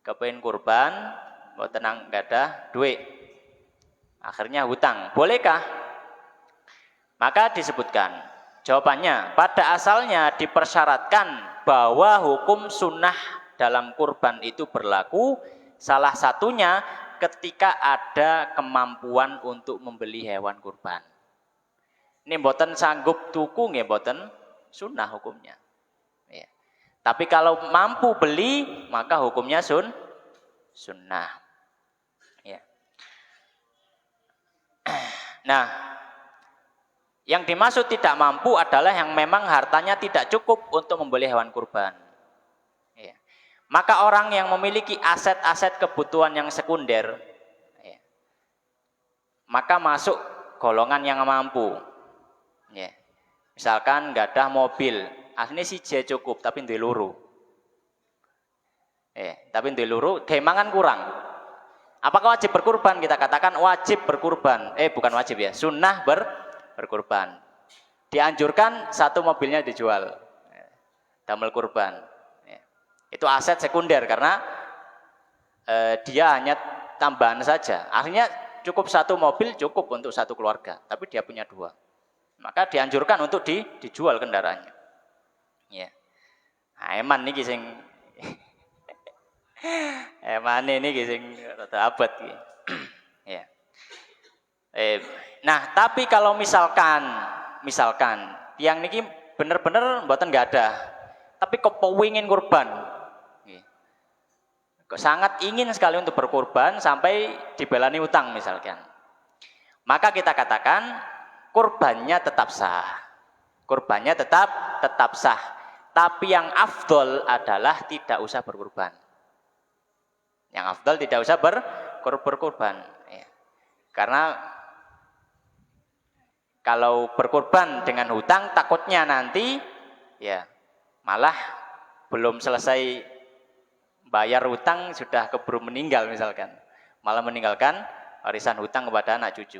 Kepengin kurban, mboten gadah duit. Akhirnya hutang. Bolehkah? Maka disebutkan, jawabannya pada asalnya dipersyaratkan bahwa hukum sunnah dalam kurban itu berlaku, salah satunya ketika ada kemampuan untuk membeli hewan kurban. Ini mboten sanggup tuku nggih mboten sunnah hukumnya. Ya. Tapi kalau mampu beli maka hukumnya sunnah. Ya. Nah, yang dimaksud tidak mampu adalah yang memang hartanya tidak cukup untuk membeli hewan kurban. Maka orang yang memiliki aset-aset kebutuhan yang sekunder, maka masuk golongan yang mampu. Misalkan nggak ada mobil, aslinya siji cukup, tapi duwe loro. Tapi duwe loro, demangan kurang. Apakah wajib berkurban? Kita katakan wajib berkurban. Bukan wajib ya, sunnah berkurban. Dianjurkan 1 mobilnya dijual, damel kurban. Itu aset sekunder karena dia hanya tambahan saja. Akhirnya cukup 1 mobil cukup untuk 1 keluarga, tapi dia punya 2. Maka dianjurkan untuk dijual kendaraannya. Ya. Nah, eman niki sing eman niki sing rada abot iki. Ya. Nah, tapi kalau misalkan yang niki bener-bener mboten enggak ada, tapi kepengin kurban. Sangat ingin sekali untuk berkurban sampai dibelani utang misalkan. Maka kita katakan kurbannya tetap sah. Kurbannya tetap sah. Tapi yang afdol adalah tidak usah berkurban. Yang afdol tidak usah berkurban. Ya. Karena kalau berkurban dengan hutang takutnya nanti ya malah belum selesai bayar hutang sudah keburu meninggal misalkan, malah meninggalkan warisan hutang kepada anak cucu.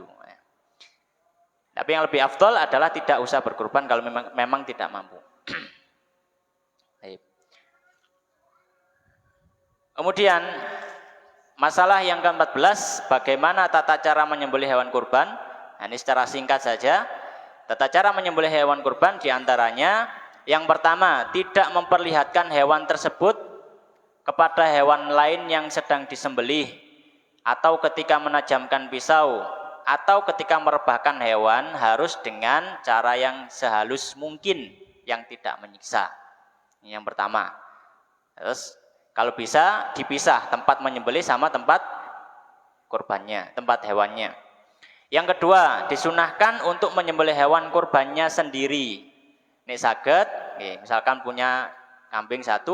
Tapi yang lebih afdol adalah tidak usah berkurban kalau memang tidak mampu. Kemudian masalah yang ke-14, bagaimana tata cara menyembelih hewan kurban? Nah, ini secara singkat saja. Tata cara menyembelih hewan kurban diantaranya yang pertama, tidak memperlihatkan hewan tersebut kepada hewan lain yang sedang disembelih, atau ketika menajamkan pisau, atau ketika merebahkan hewan harus dengan cara yang sehalus mungkin, yang tidak menyiksa. Ini yang pertama. Terus kalau bisa dipisah tempat menyembelih sama tempat kurbannya, tempat hewannya. Yang kedua, disunahkan untuk menyembelih hewan kurbannya sendiri. Ini saged, misalkan punya kambing 1,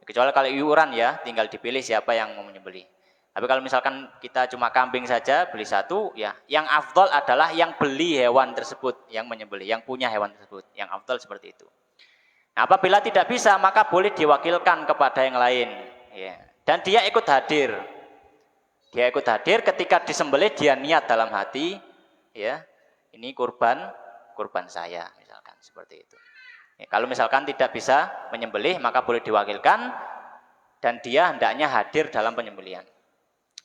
kecuali kalau iuran ya, tinggal dipilih siapa yang mau menyembelih. Tapi kalau misalkan kita cuma kambing saja, beli 1, ya, yang afdol adalah yang beli hewan tersebut, yang menyembelih, yang punya hewan tersebut. Yang afdol seperti itu. Nah, apabila tidak bisa, maka boleh diwakilkan kepada yang lain. Ya. Dan dia ikut hadir. Dia ikut hadir ketika disembelih, dia niat dalam hati, ya, ini kurban saya, misalkan seperti itu. Ya, kalau misalkan tidak bisa menyembelih, maka boleh diwakilkan dan dia hendaknya hadir dalam penyembelihan.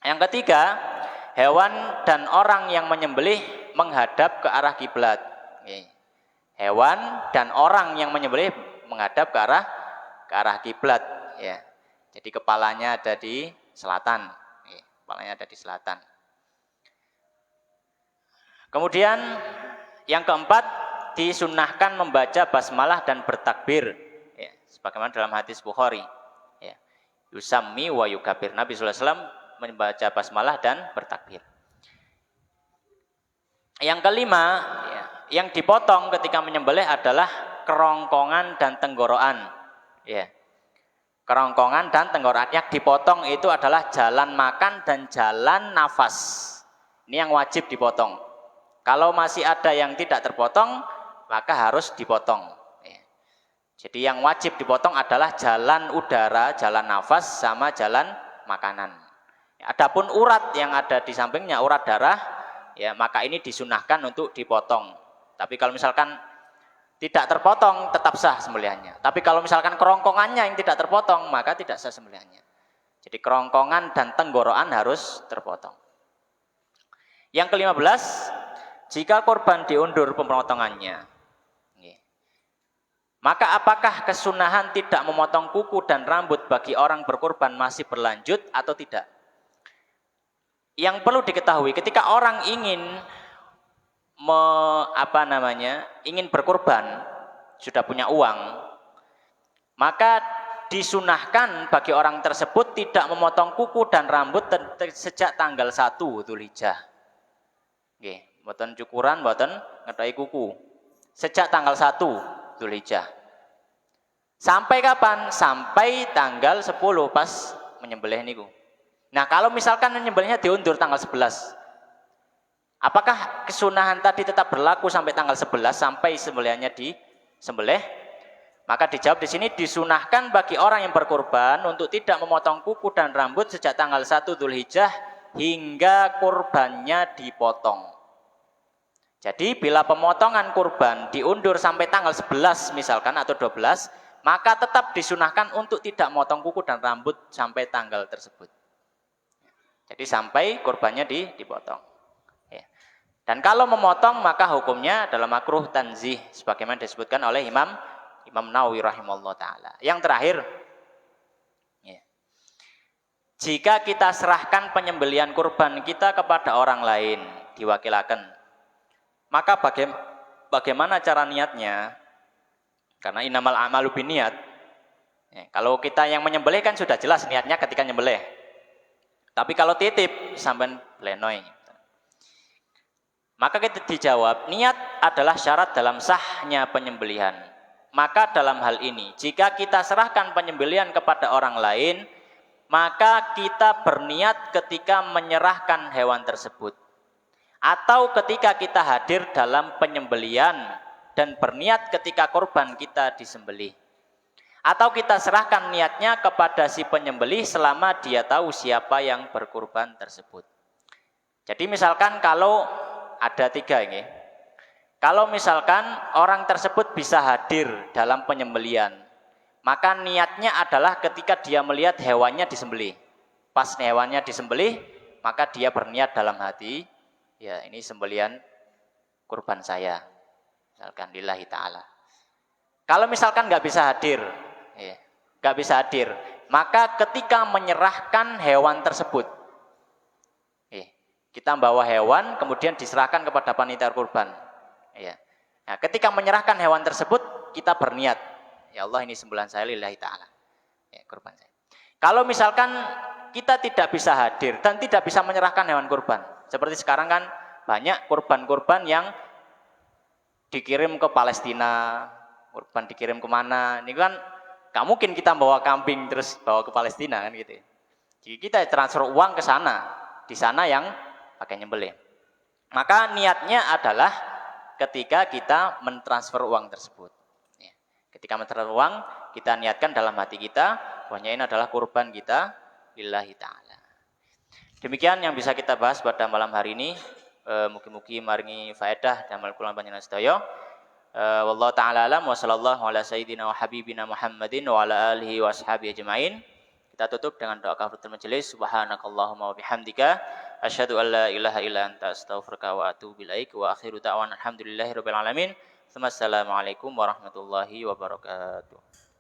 Yang ketiga, hewan dan orang yang menyembelih menghadap ke arah kiblat. Hewan dan orang yang menyembelih menghadap ke arah kiblat, ya. Jadi kepalanya ada di selatan. Kepalanya ada di selatan. Kemudian yang keempat, disunnahkan membaca basmalah dan bertakbir, ya, sebagaimana dalam hadis Bukhari, ya. Yusammi wa yukabir. Nabi sallallahu alaihi wasallam membaca basmalah dan bertakbir. Yang kelima, ya, yang dipotong ketika menyembelih adalah kerongkongan dan tenggorokan, ya. Kerongkongan dan tenggorokan yang dipotong itu adalah jalan makan dan jalan nafas. Ini yang wajib dipotong. Kalau masih ada yang tidak terpotong, maka harus dipotong, ya. Jadi yang wajib dipotong adalah jalan udara, jalan nafas, sama jalan makanan. Adapun urat yang ada di sampingnya, urat darah, ya, maka ini disunahkan untuk dipotong. Tapi kalau misalkan tidak terpotong, tetap sah sembelihannya. Tapi kalau misalkan kerongkongannya yang tidak terpotong, maka tidak sah sembelihannya. Jadi kerongkongan dan tenggorokan harus terpotong. Yang ke-15, jika korban diundur pemotongannya, maka apakah kesunahan tidak memotong kuku dan rambut bagi orang berkorban masih berlanjut atau tidak? Yang perlu diketahui, ketika orang ingin ingin berkorban, sudah punya uang, maka disunahkan bagi orang tersebut tidak memotong kuku dan rambut sejak tanggal 1 Dzulhijjah. Nggih, mboten cukuran, mboten ngethai kuku. Sejak tanggal 1 Dzulhijjah. Sampai kapan? Sampai tanggal 10 pas menyembelih niku. Nah, kalau misalkan menyembelihnya diundur tanggal 11, apakah kesunahan tadi tetap berlaku sampai tanggal 11 sampai sembelihannya disembelih? Maka dijawab di sini, disunahkan bagi orang yang berkorban untuk tidak memotong kuku dan rambut sejak tanggal 1 Dzulhijjah hingga kurbannya dipotong. Jadi bila pemotongan kurban diundur sampai tanggal 11 misalkan atau 12, maka tetap disunahkan untuk tidak memotong kuku dan rambut sampai tanggal tersebut. Jadi sampai kurbannya dipotong. Dan kalau memotong maka hukumnya adalah makruh tanzih sebagaimana disebutkan oleh Imam Nawawi rahimahullah taala. Yang terakhir, ya, jika kita serahkan penyembelihan kurban kita kepada orang lain, diwakilakan, maka bagaimana cara niatnya? Karena innamal a'malu binniyat. Ya, kalau kita yang menyembelih kan sudah jelas niatnya ketika nyembelih. Tapi kalau titip sampean lenoi, maka kita dijawab, niat adalah syarat dalam sahnya penyembelihan. Maka dalam hal ini, jika kita serahkan penyembelihan kepada orang lain, maka kita berniat ketika menyerahkan hewan tersebut. Atau ketika kita hadir dalam penyembelihan dan berniat ketika korban kita disembelih. Atau kita serahkan niatnya kepada si penyembelih selama dia tahu siapa yang berkorban tersebut. Jadi misalkan kalau ada 3 ini. Kalau misalkan orang tersebut bisa hadir dalam penyembelihan, maka niatnya adalah ketika dia melihat hewannya disembelih. Pas hewannya disembelih, maka dia berniat dalam hati, ya ini sembelihan kurban saya. Misalkan lillahi ta'ala. Kalau misalkan nggak bisa hadir, maka ketika menyerahkan hewan tersebut, kita bawa hewan kemudian diserahkan kepada panitia kurban. Ya. Nah, ketika menyerahkan hewan tersebut kita berniat, ya Allah ini sembelihan saya lillahi ta'ala, ya, kurban saya. Kalau misalkan kita tidak bisa hadir dan tidak bisa menyerahkan hewan kurban, seperti sekarang kan banyak kurban-kurban yang dikirim ke Palestina, kurban dikirim kemana, ini kan gak mungkin kita bawa kambing terus bawa ke Palestina kan gitu. Jadi kita transfer uang ke sana, di sana yang pakai nyembelih. Maka niatnya adalah ketika kita mentransfer uang tersebut. Ya. Ketika mentransfer uang, kita niatkan dalam hati kita bahwa ini adalah kurban kita lillahi ta'ala. Demikian yang bisa kita bahas pada malam hari ini. Mugi-mugi maringi faedah dan kula panjenengan sedaya. Wallahu ta'ala alam wa sallallahu ala sayyidina wa habibina Muhammadin wa ala alihi wa ashabihi ajmain. Kita tutup dengan doa kafaratul majelis. Subhanakallahumma wa bihamdika asyhadu an la ilaha illa anta astaghfiruka wa atubu ilaik. Wa akhiru da'wana alhamdulillahirabbil alamin. Wassalamualaikum warahmatullahi wabarakatuh.